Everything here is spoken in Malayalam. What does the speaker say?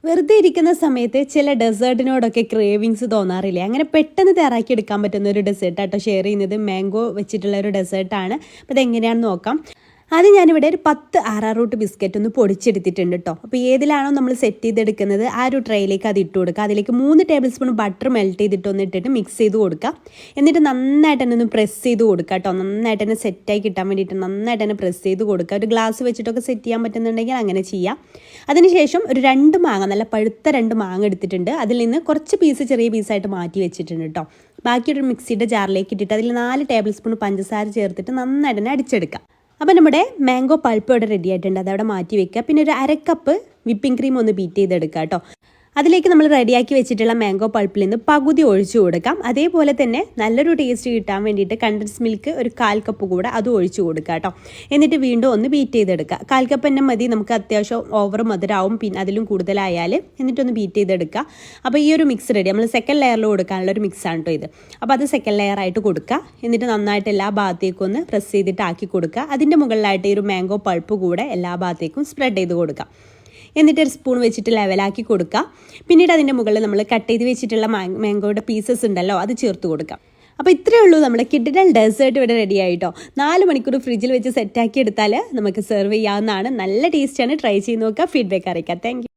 വെറുതെ ഇരിക്കുന്ന സമയത്ത് ചില ഡെസേർട്ടിനോടൊക്കെ ക്രേവിങ്സ് തോന്നാറില്ലേ? അങ്ങനെ പെട്ടെന്ന് തയ്യാറാക്കി എടുക്കാൻ പറ്റുന്ന ഒരു ഡെസേർട്ടാട്ടോ ഷെയർ ചെയ്യുന്നത്. മാംഗോ വെച്ചിട്ടുള്ള ഒരു ഡെസേർട്ടാണ്. അപ്പോൾ ഇതെങ്ങനെയാണെന്ന് നോക്കാം. ആദ്യം ഞാനിവിടെ ഒരു 10 ആറാറൂട്ട് ബിസ്ക്കറ്റ് ഒന്ന് പൊടിച്ചെടുത്തിട്ടുണ്ട് കേട്ടോ. അപ്പോൾ ഏതിലാണോ നമ്മൾ സെറ്റ് ചെയ്തെടുക്കുന്നത് ആ ഒരു ട്രേയിലേക്ക് അത് ഇട്ട് കൊടുക്കുക. അതിലേക്ക് 3 ടേബിൾ സ്പൂൺ ബട്ടർ മെൽറ്റ് ചെയ്തിട്ട് ഒന്ന് ഇട്ടിട്ട് മിക്സ് ചെയ്ത് കൊടുക്കുക. എന്നിട്ട് നന്നായിട്ട് തന്നെ ഒന്ന് പ്രസ് ചെയ്ത് കൊടുക്കുക കേട്ടോ. നന്നായിട്ട് തന്നെ സെറ്റായി കിട്ടാൻ വേണ്ടിയിട്ട് നന്നായിട്ട് തന്നെ പ്രസ് ചെയ്ത് കൊടുക്കുക. ഒരു ഗ്ലാസ് വെച്ചിട്ടൊക്കെ സെറ്റ് ചെയ്യാൻ പറ്റുന്നുണ്ടെങ്കിൽ അങ്ങനെ ചെയ്യാം. അതിനുശേഷം ഒരു 2 മാങ്ങ, നല്ല പഴുത്ത 2 മാങ്ങ എടുത്തിട്ടുണ്ട്. അതിൽ നിന്ന് കുറച്ച് പീസ് ചെറിയ പീസായിട്ട് മാറ്റി വെച്ചിട്ടുണ്ട് കേട്ടോ. ബാക്കിയൊരു മിക്സിയുടെ ജാറിലേക്ക് ഇട്ടിട്ട് അതിൽ 4 ടേബിൾ സ്പൂൺ പഞ്ചസാര ചേർത്തിട്ട് നന്നായിട്ട് തന്നെ അടിച്ചെടുക്കാം. അപ്പോൾ നമ്മുടെ മാംഗോ പൾപ്പ് ഇവിടെ റെഡി ആയിട്ടുണ്ട്. അതവിടെ മാറ്റി വെക്കുക. പിന്നെ ഒരു 1/2 കപ്പ് വിപ്പിംഗ് ക്രീം ഒന്ന് ബീറ്റ് ചെയ്തെടുക്കുക കേട്ടോ. അതിലേക്ക് നമ്മൾ റെഡിയാക്കി വെച്ചിട്ടുള്ള മാംഗോ പൾപ്പിൽ നിന്ന് പകുതി ഒഴിച്ചു കൊടുക്കാം. അതേപോലെ തന്നെ നല്ലൊരു ടേസ്റ്റ് കിട്ടാൻ വേണ്ടിയിട്ട് കണ്ടൻസ് മിൽക്ക് ഒരു 1/4 കപ്പ് കൂടെ അത് ഒഴിച്ചു കൊടുക്കുക കേട്ടോ. എന്നിട്ട് വീണ്ടും ഒന്ന് ബീറ്റ് ചെയ്തെടുക്കുക. 1/4 കപ്പ് തന്നെ മതി, നമുക്ക് അത്യാവശ്യം ഓവർ മധുരമാവും, പിന്നെ അതിലും കൂടുതലായാൽ. എന്നിട്ടൊന്ന് ബീറ്റ് ചെയ്തെടുക്കുക. അപ്പോൾ ഈ ഒരു മിക്സ് റെഡി. നമ്മൾ സെക്കൻഡ് ലെയറിൽ കൊടുക്കാനുള്ള ഒരു മിക്സാണ് കേട്ടോ ഇത്. അപ്പോൾ അത് സെക്കൻഡ് ലെയർ ആയിട്ട് കൊടുക്കുക. എന്നിട്ട് നന്നായിട്ട് എല്ലാ ഭാഗത്തേക്കും ഒന്ന് പ്രസ് ചെയ്തിട്ട് ആക്കി കൊടുക്കുക. അതിൻ്റെ മുകളിലായിട്ട് ഈ ഒരു മാംഗോ പൾപ്പ് കൂടെ എല്ലാ ഭാഗത്തേക്കും സ്പ്രെഡ് ചെയ്ത് കൊടുക്കുക. എന്നിട്ട് ഒരു സ്പൂൺ വെച്ചിട്ട് ലെവലാക്കി കൊടുക്കുക. പിന്നീട് അതിൻ്റെ മുകളിൽ നമ്മൾ കട്ട് ചെയ്ത് വെച്ചിട്ടുള്ള മാംഗോയുടെ പീസസ് ഉണ്ടല്ലോ അത് ചേർത്ത് കൊടുക്കാം. അപ്പോൾ ഇത്രയേ ഉള്ളൂ, നമ്മുടെ കിഡിലൻ ഡെസേർട്ട് ഇവിടെ റെഡി ആയിട്ടോ. 4 മണിക്കൂർ ഫ്രിഡ്ജിൽ വെച്ച് സെറ്റാക്കി എടുത്താൽ നമുക്ക് സെർവ് ചെയ്യാവുന്നതാണ്. നല്ല ടേസ്റ്റാണ്. ട്രൈ ചെയ്ത് നോക്കുക, ഫീഡ്ബാക്ക് അറിയിക്കാം. Thank you.